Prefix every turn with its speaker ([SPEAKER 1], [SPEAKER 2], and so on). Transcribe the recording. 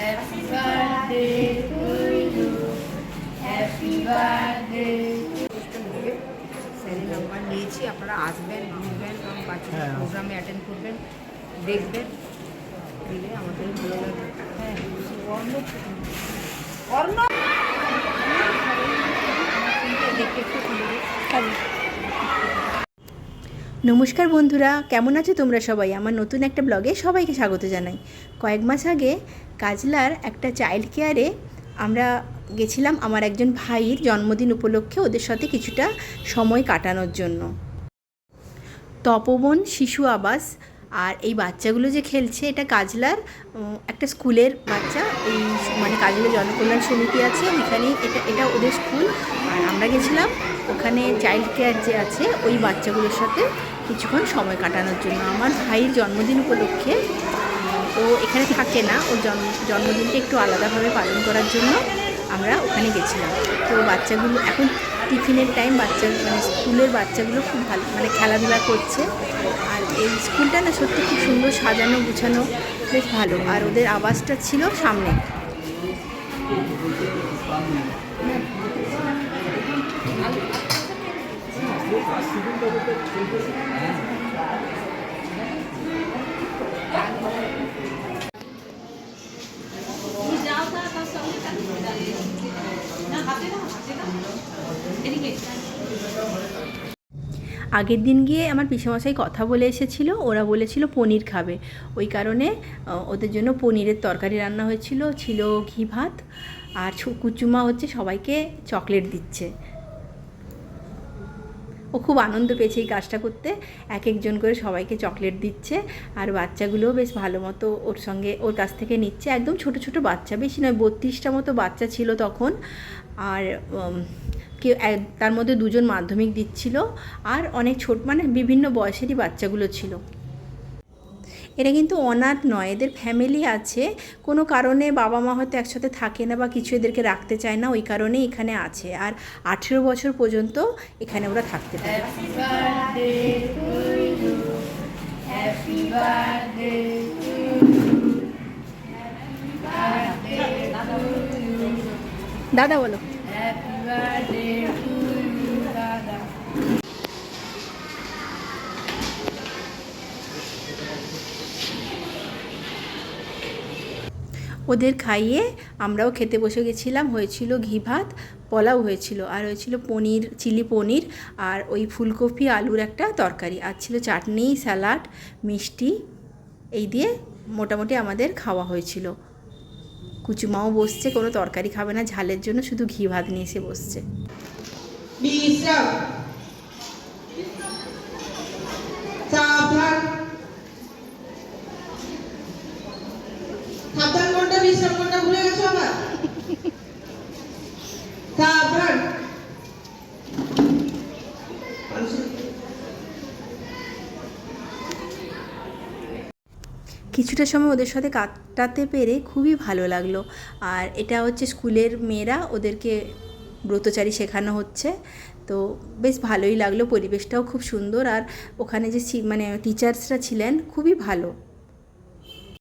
[SPEAKER 1] Happy birthday to you. Happy birthday. স্যারের number নিয়েছি, আপনারা আসবেন, ঘুরবেন, বাচ্চাদের প্রোগ্রামে অ্যাটেন্ড করবেন, দেখবেন, দিলে আমাদের ভালো লাগবে। হ্যাঁ,
[SPEAKER 2] নমস্কার বন্ধুরা, কেমন আছো তোমরা সবাই? আমার নতুন একটা ব্লগে সবাইকে স্বাগত জানাই। কয়েক মাস আগে কাজলার একটা চাইল্ড কেয়ারে আমরা গেছিলাম আমার একজন ভাইয়ের জন্মদিন উপলক্ষে ওদের সাথে কিছুটা সময় কাটানোর জন্য। তপবন শিশু আবাস। আর এই বাচ্চাগুলো যে খেলছে এটা কাজলার একটা স্কুলের বাচ্চা। এই মানে কাজলা জনকল্যাণ সমিতি আছে ওইখানেই, এটা ওদের স্কুল। আর আমরা গেছিলাম ওখানে চাইল্ড কেয়ার যে আছে ওই বাচ্চাগুলোর সাথে কিছুক্ষণ সময় কাটানোর জন্য। আমার ভাইয়ের জন্মদিন উপলক্ষে ও এখানে থাকে না, ওর জন্মদিনটা একটু আলাদাভাবে পালন করার জন্য আমরা ওখানে গেছিলাম। তো বাচ্চাগুলো এখন টিফিনের টাইম, মানে স্কুলের বাচ্চাগুলো খুব ভালো মানে খেলাধুলা করছে। আর এই স্কুলটা না সত্যি খুব সুন্দর সাজানো গুছানো, বেশ ভালো। আর ওদের আবাসটা ছিল সামনে। আগের দিন গিয়ে আমার পিসেমশাই কথা বলে এসেছিল, ওরা বলেছিল পনির খাবে, ওই কারণে ওদের জন্য পনিরের তরকারি রান্না হয়েছিল, ছিল ঘি ভাত। আর কুচুমা হচ্ছে সবাইকে চকলেট দিচ্ছে। ও খুব আনন্দ পেয়েছে এই কাজটা করতে, এক একজন করে সবাইকে চকলেট দিচ্ছে। আর বাচ্চাগুলোও বেশ ভালো মতো ওর কাছ থেকে নিচ্ছে। একদম ছোট ছোট বাচ্চা, বেশি নয়, 32টা মতো বাচ্চা ছিল তখন। আর তার মধ্যে 2জন মাধ্যমিক দিচ্ছিল, আর অনেক ছোট মানে বিভিন্ন বয়সেরই বাচ্চাগুলো ছিল। এরা কিন্তু অনাথ নয়, এদের ফ্যামিলি আছে। কোনো কারণে বাবা মা হয়তো একসাথে থাকে না বা কিছু এদেরকে রাখতে চায় না, ওই কারণে এখানে আছে। আর 18 বছর পর্যন্ত এখানে ওরা থাকতে পারে। দাদা বলো। ওদের খাইয়ে আমরাও খেতে বসে গেছিলাম। হয়েছিল ঘি ভাত, পোলাও হয়েছিল, আর হয়েছিল পনির, চিলি পনির, আর ওই ফুলকপি আলুর একটা তরকারি, আর ছিল চাটনি, স্যালাড, মিষ্টি। এই দিয়ে মোটামুটি আমাদের খাওয়া হয়েছিল। কুচুমাও বসছে, কোনো তরকারি খাবে না ঝালের জন্য, শুধু ঘি ভাত নিয়ে এসে বসছে। কিছুটা সময় ওদের সাথে কাটাতে পেরে খুবই ভালো লাগলো। আর এটা হচ্ছে স্কুলের মেয়েরা, ওদেরকে ব্রতচারী শেখানো হচ্ছে, তো বেশ ভালোই লাগলো। পরিবেশটাও খুব সুন্দর, আর ওখানে যে মানে টিচার্সরা ছিলেন খুবই ভালো।